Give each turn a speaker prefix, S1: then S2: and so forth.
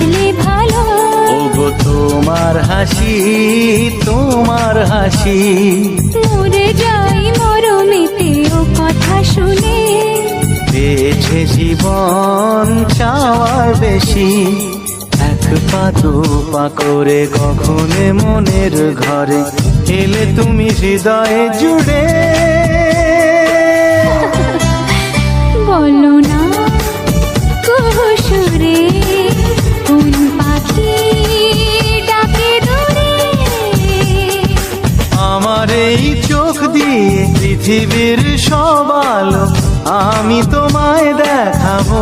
S1: হাসলে ভালো।
S2: ওগো তোমার হাসি, তোমার হাসি,
S1: মরে যাই মরমেতে ও কথা শুনে।
S2: পেয়েছে জীবন চাওয়ার বেশি, এক পা দু পা করে কখনো মনের ঘরে এলে তুমি হৃদয়ে জুড়ে।
S1: বলো না কুহুসুরে কোন পাখি ডাকে দূরে।
S2: আমার এই চোখ দিয়ে পৃথিবীর সব আলো আমি তোমায় দেখাবো।